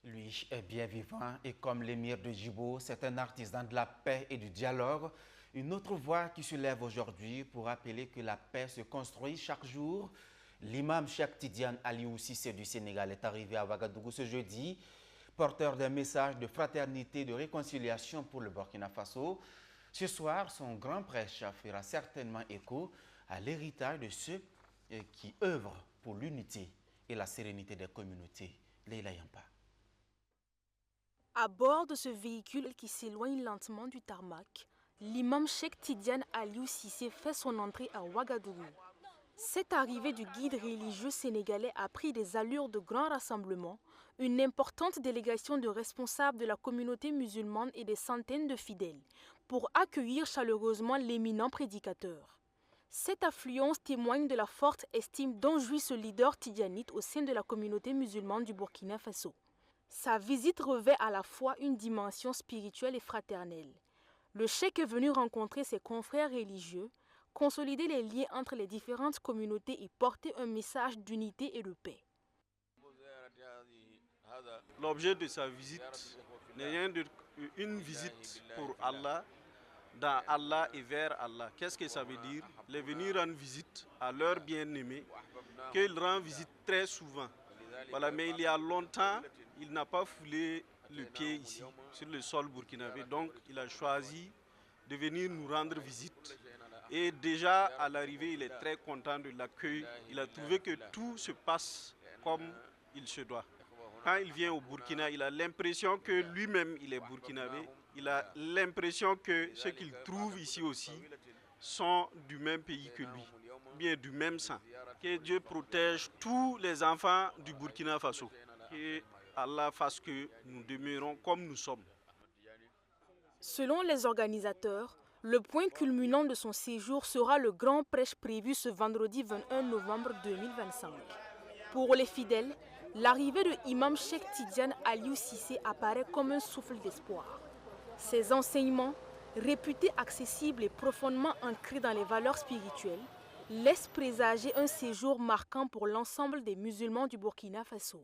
Lui est bien vivant et comme l'émir de Djibo, c'est un artisan de la paix et du dialogue. Une autre voix qui se lève aujourd'hui pour rappeler que la paix se construit chaque jour. L'imam Cheikh Tidiane Aliou Cissé du Sénégal est arrivé à Ouagadougou ce jeudi, porteur d'un message de fraternité et de réconciliation pour le Burkina Faso. Ce soir, son grand prêche fera certainement écho à l'héritage de ceux qui œuvrent pour l'unité et la sérénité des communautés. Leila Yampa. À bord de ce véhicule qui s'éloigne lentement du tarmac, l'imam Cheikh Tidiane Aliou Cissé fait son entrée à Ouagadougou. Cette arrivée du guide religieux sénégalais a pris des allures de grand rassemblement, une importante délégation de responsables de la communauté musulmane et des centaines de fidèles, pour accueillir chaleureusement l'éminent prédicateur. Cette affluence témoigne de la forte estime dont jouit ce leader tidjanite au sein de la communauté musulmane du Burkina Faso. Sa visite revêt à la fois une dimension spirituelle et fraternelle. Le cheikh est venu rencontrer ses confrères religieux, consolider les liens entre les différentes communautés et porter un message d'unité et de paix. L'objet de sa visite n'est rien qu'une visite pour Allah, dans Allah et vers Allah. Qu'est-ce que ça veut dire? Il est venu rendre visite à leur bien-aimé, qu'il rend visite très souvent. Voilà, mais il y a longtemps, il n'a pas foulé le pied ici, sur le sol burkinabé. Donc, il a choisi de venir nous rendre visite. Et déjà, à l'arrivée, il est très content de l'accueil. Il a trouvé que tout se passe comme il se doit. Quand il vient au Burkina, il a l'impression que lui-même, il est burkinabé. Il a l'impression que ce qu'il trouve ici aussi sont du même pays que lui, bien du même sang. Que Dieu protège tous les enfants du Burkina Faso. Que Allah fasse que nous demeurons comme nous sommes. Selon les organisateurs, le point culminant de son séjour sera le grand prêche prévu ce vendredi 21 novembre 2025. Pour les fidèles, l'arrivée de l'imam Cheikh Tidiane Aliou Cissé apparaît comme un souffle d'espoir. Ses enseignements, réputés accessibles et profondément ancrés dans les valeurs spirituelles, laissent présager un séjour marquant pour l'ensemble des musulmans du Burkina Faso.